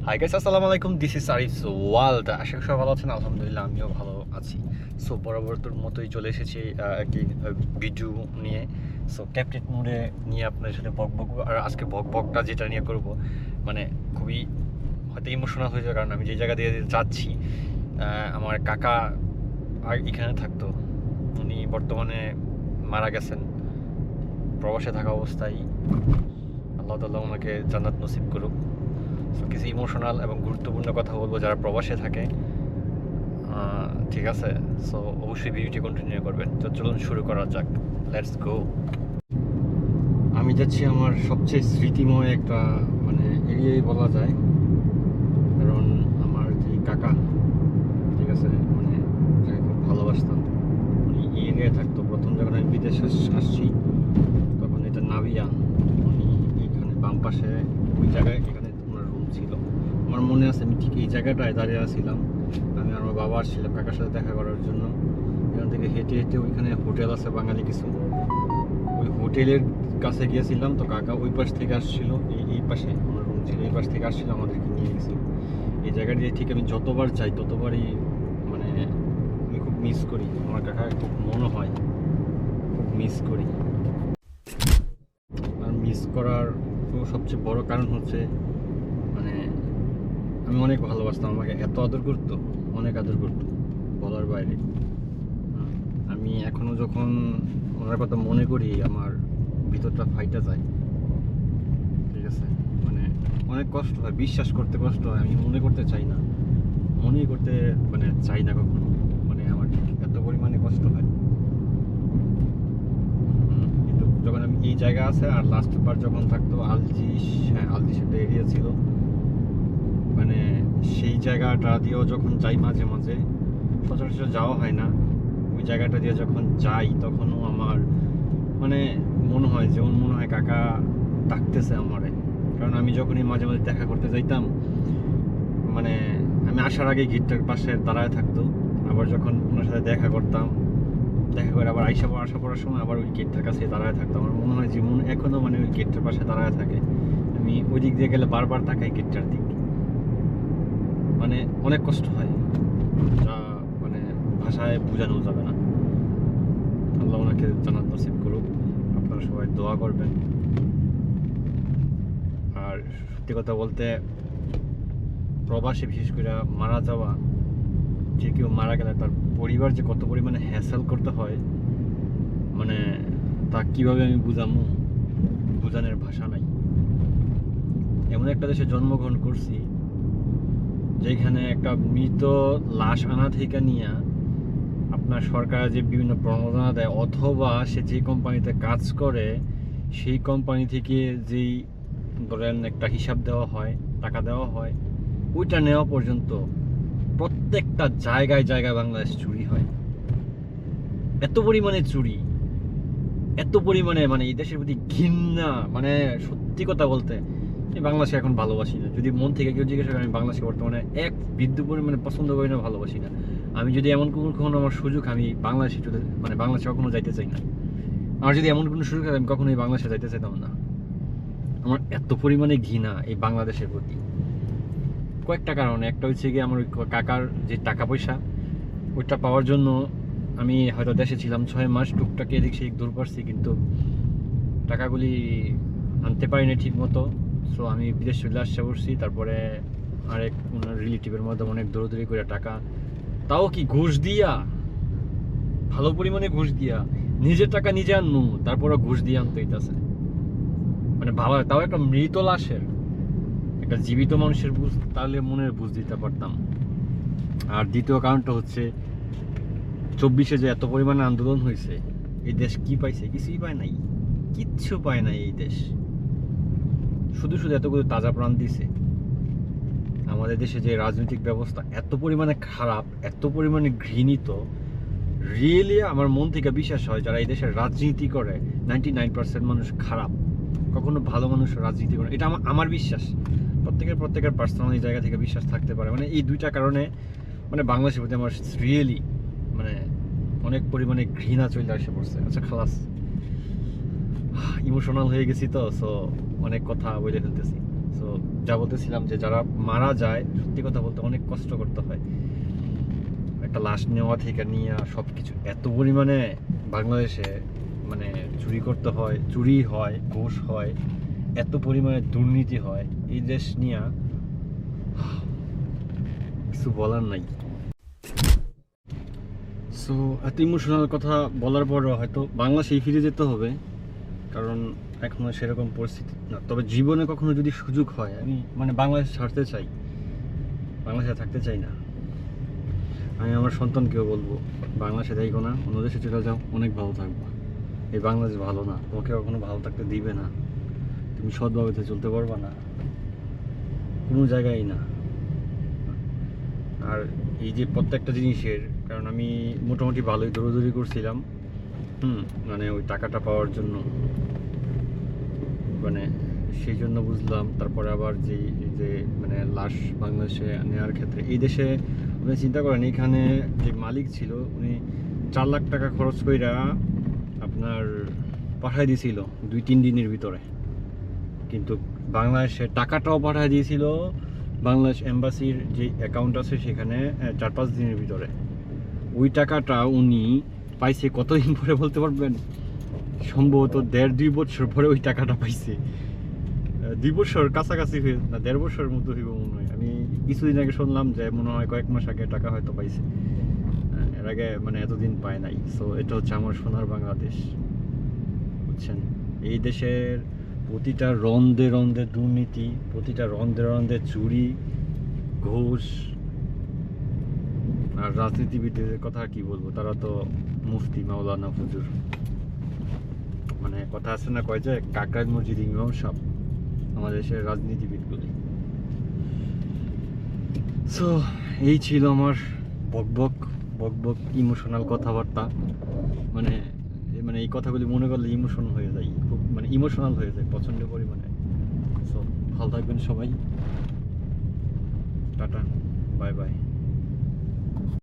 High guys, আসসালামু আলাইকুম। This is Arif world. আশা করি সবাই ভালো আছেন। আলহামদুলিল্লাহ আমিও ভালো আছি। সো বরাবরতর মতোই চলে এসেছি একটি ভিডিও নিয়ে। সো ক্যাপটেড মোডে নিয়ে আপনাদের সাথে বক বক। আর আজকে বক বকটা যেটা নিয়ে করব, মানে খুবই হয়তো ইমোশনাল হয়ে যায়, কারণ আমি যে জায়গা দিয়ে যাচ্ছি, আমার কাকা আর এখানে থাকতো। উনি বর্তমানে মারা গেছেন প্রবাসে থাকা অবস্থায়। আল্লাহ তাআলা ওনাকে জান্নাত নসিব করুক। সো কিছু ইমোশনাল এবং গুরুত্বপূর্ণ কথা বলবো যারা প্রবাসে থাকে, ঠিক আছে? সো অবশ্যই ভিডিওটি কন্টিনিউ করবেন। তো চলুন শুরু করা যাক, লেটস গো। আমি যাচ্ছি আমার সবচেয়ে স্মৃতিময় একটা মানে এরিয়াই বলা যায়, কারণ আমার যে কাকা, ঠিক আছে, মানে যাকে খুব ভালোবাসতাম, উনি এই এরিয়ায় থাকতো। প্রথম যখন আমি বিদেশে আসছি তখন এটা নাভিয়া, উনি এইখানে বাম পাশে ওই জায়গায় এখানে ওনার রুম ছিল। আমার মনে আছে আমি ঠিক এই জায়গাটায় দাঁড়িয়ে আছিলাম। আমি আর আমার বাবা আসছিলাম কাকার সাথে দেখা করার জন্য। এখান থেকে হেঁটে হেঁটে ওইখানে হোটেল আছে বাঙালি কিছু, ওই হোটেলের কাছে গিয়েছিলাম। তো কাকা ওই পাশ থেকে আসছিল, এই পাশে আমার রুম ছিল, এই পাশ থেকে আসছিল, আমাদেরকে নিয়ে গেছিল। এই জায়গাটি ঠিক আমি যতবার যাই ততবারই মানে আমি খুব মিস করি আমার কাকা, খুব মনে হয়, খুব মিস করি। আর মিস করার সবচেয়ে বড় কারণ হচ্ছে মানে আমি অনেক ভালোবাসতাম, আমাকে এত আদর করতো, অনেক আদর করতো, বলার বাইরে। আমি এখনো যখন ওনার কথা মনে করি আমার ভিতরটা ফাইটা যায়, ঠিক আছে? মানে অনেক কষ্ট হয়, বিশ্বাস করতে কষ্ট হয়। আমি মনে করতে চাই না, মনেই করতে মানে চাই না কখনো, মানে আমার ঠিক এত পরিমাণে কষ্ট হয়। কিন্তু যখন আমি এই জায়গা আছে, আর লাস্ট বার যখন থাকতো আলজিস, হ্যাঁ আলজিস একটা এরিয়া ছিল, মানে সেই জায়গাটা দিয়েও যখন যাই মাঝে মাঝে, সচরাচর যাওয়া হয় না, ওই জায়গাটা দিয়ে যখন যাই তখনও আমার মানে মনে হয়, যেমন মনে হয় কাকা ডাকতেছে আমারে। কারণ আমি যখনই মাঝে মাঝে দেখা করতে যাইতাম, মানে আমি আসার আগে গেটটার পাশে দাঁড়ায় থাকতো। আবার যখন ওনার সাথে দেখা করতাম, দেখা করে আবার আসা পড়ার সময় আবার ওই গেটটার কাছে দাঁড়ায় থাকতাম। আমার মনে হয় যে এখনও মানে ওই গেটটার পাশে দাঁড়ায় থাকে। আমি ওই দিক দিয়ে গেলে বারবার তাকাই গেটটার দিক। মানে অনেক কষ্ট হয়, যা মানে ভাষায় বোঝানো যাবে না। আল্লাহ ওনাকে জান্নাত নসিব করুক, আপনারা সবাই দোয়া করবেন। আর সত্যি কথা বলতে, প্রবাসে বিশেষ করে মারা যাওয়া, যে কেউ মারা গেলে তার পরিবার যে কত পরিমাণে হ্যাসেল করতে হয়, মানে তা কীভাবে আমি বোঝানোর ভাষা নাই। এমন একটা দেশে জন্মগ্রহণ করছি যেখানে একটা মৃত লাশ আনা থেকে নিয়ে আপনার সরকার যে বিভিন্ন প্রণোদনা দেয়, অথবা সে যে কোম্পানিতে কাজ করে সেই কোম্পানি থেকে যেই ধরেন একটা হিসাব দেওয়া হয়, টাকা দেওয়া হয়, ওইটা নেওয়া পর্যন্ত প্রত্যেকটা জায়গায় জায়গায় বাংলাদেশ চুরি হয়। এত পরিমাণে চুরি, এত পরিমাণে মানে এই দেশের প্রতি ঘৃণা, মানে সত্যি কথা বলতে আমি বাংলাদেশে এখন ভালোবাসি না। যদি মন থেকে কেউ জিজ্ঞাসা করে, আমি বাংলাদেশে বর্তমানে এক বিদ্যুৎ পরিমাণে পছন্দ করি না, ভালোবাসি না। আমি যদি এমন কখনো আমার সুযোগ, আমি বাংলাদেশে মানে বাংলাদেশে কখনো যাইতে চাই না। আমার যদি এমন কোনো সুযোগ থাকে, আমি কখনোই বাংলাদেশে যাইতে চাইতাম না। আমার এত পরিমাণে ঘৃণা এই বাংলাদেশের প্রতি, কয়েকটা কারণে। একটা হচ্ছে গিয়ে আমার ওই কাকার যে টাকা পয়সা, ওইটা পাওয়ার জন্য আমি হয়তো দেশে ছিলাম 6 মাস, টুকটাক এদিক সেদিক দূর করছি, কিন্তু টাকাগুলি আনতে পারিনি ঠিক মতো। সো আমি বিদেশ চলে আসতে পড়ছি। তারপরে আরেক ওনার রিলেটিভের মধ্যে অনেক দৌড়দৌড়ি করে টাকা, তাও কি ঘুষ দিয়া, ভালো পরিমাণে ঘুষ দিয়া, নিজের টাকা নিজে আনমু, তারপরে ঘুষ দিয়ে আনতে হইতেছে। মানে ভাবা, তাও একটা মৃত লাশের, একটা জীবিত মানুষের বুঝ, তাহলে মনের বুঝ দিতে পারতাম। আর দ্বিতীয় কারণটা হচ্ছে 24-এ যে এত পরিমাণে আন্দোলন হয়েছে, এই দেশ কি পাইছে? কিছুই পায় নাই, কিচ্ছু পায় নাই এই দেশ। শুধু শুধু এতগুলো তাজা প্রাণ দিছে। আমাদের দেশে যে রাজনৈতিক ব্যবস্থা এত পরিমাণে খারাপ, এত পরিমাণে ঘৃণিত, রিয়েলি আমার মন থেকে বিশ্বাস হয় যারা এই দেশের রাজনীতি করে 99% মানুষ খারাপ, কখনো ভালো মানুষ রাজনীতি করে। এটা আমার বিশ্বাস। প্রত্যেকের পার্সোনাল জায়গা থেকে বিশ্বাস থাকতে পারে। মানে এই দুইটা কারণে মানে বাংলাদেশের প্রতি আমার রিয়েলি মানে অনেক পরিমাণে ঘৃণা চলে আসে পড়ছে। আচ্ছা খালাস, ইমোশনাল হয়ে গেছি তো, সো অনেক কথা বলে ফেলতেছি। সো যা বলতেছিলাম যে যারা মারা যায় সত্যি কথা বলতে অনেক কষ্ট করতে হয়। একটা লাশ নেওয়া থেকে নিয়ে সব কিছু এত পরিমাণে বাংলাদেশে মানে চুরি করতে হয়, চুরি হয়, ঘুষ হয়, এত পরিমাণে দুর্নীতি হয়, এই দেশ নিয়ে কিছু বলার নাই। সো এত ইমোশনাল কথা বলার পরও হয়তো বাংলাদেশেই ফিরে যেতে হবে, কারণ এখনো সেরকম পরিস্থিতি না। তবে জীবনে কখনো যদি সুযোগ হয় আমি মানে বাংলাদেশ ছাড়তে চাই, বাংলাদেশে থাকতে চাই না। আমি আমার সন্তানকেও বলবো বাংলাদেশে যাইগো না, অন্য দেশে চলে যাও, অনেক ভালো থাকবো। এই বাংলাদেশ ভালো না, তোমাকে কখনো ভালো থাকতে দিবে না, তুমি সৎভাবে তো চলতে পারবা না কোনো জায়গায় না। আর এই যে প্রত্যেকটা জিনিসের, কারণ আমি মোটামুটি ভালোই দৌড়াদৌড়ি করছিলাম মানে ওই টাকাটা পাওয়ার জন্য, মানে সেই জন্য বুঝলাম। তারপরে আবার যে যে মানে লাশ বাংলাদেশে নেওয়ার ক্ষেত্রে এই দেশে আপনি চিন্তা করেন, এখানে যে মালিক ছিল উনি 4 লাখ টাকা খরচ কইরা আপনার পাঠাই দিয়েছিল 2-3 দিনের ভিতরে, কিন্তু বাংলাদেশে টাকাটাও পাঠাই দিয়েছিল বাংলাদেশ এম্বাসির যে অ্যাকাউন্ট আছে সেখানে 4-5 দিনের ভিতরে। ওই টাকাটা উনি পাইছে কতদিন পরে বলতে পারবেন? সম্ভবত 1.5-2 বছর পরে ওই টাকাটা পাইছে। 2 বছর কাছাকাছি হয়ে না, 1.5 বছরের মতো হইব মনে হয়। আমি কিছুদিন আগে শুনলাম যে মনে হয় কয়েক মাস আগে টাকা হয়তো পাইছে, এর আগে মানে এতদিন পায় নাই। সো এটা হচ্ছে আমার সোনার বাংলাদেশ, বুঝছেন? এই দেশের প্রতিটা রন্ধে রন্ধে দুর্নীতি, প্রতিটা রন্ধে রন্ধে চুরি, ঘুষ। আর রাজনীতিবিদদের কথা কি বলবো, তারা তো মুফতি মাওলানা হুজুর। মানে কথা আছে না, কয় যে কাকরাইল মসজিদ ইমাম সাহেব আমাদের দেশের রাজনীতিবিদগুলি। সো এই ছিল আমার বকবক বকবক ইমোশনাল কথাবার্তা। মানে মানে এই কথাগুলি মনে করলে ইমোশন হয়ে যায়, খুব মানে ইমোশনাল হয়ে যায় প্রচণ্ড পরিমাণে। সো ভালো থাকবেন সবাই, টাটা, বাই বাই।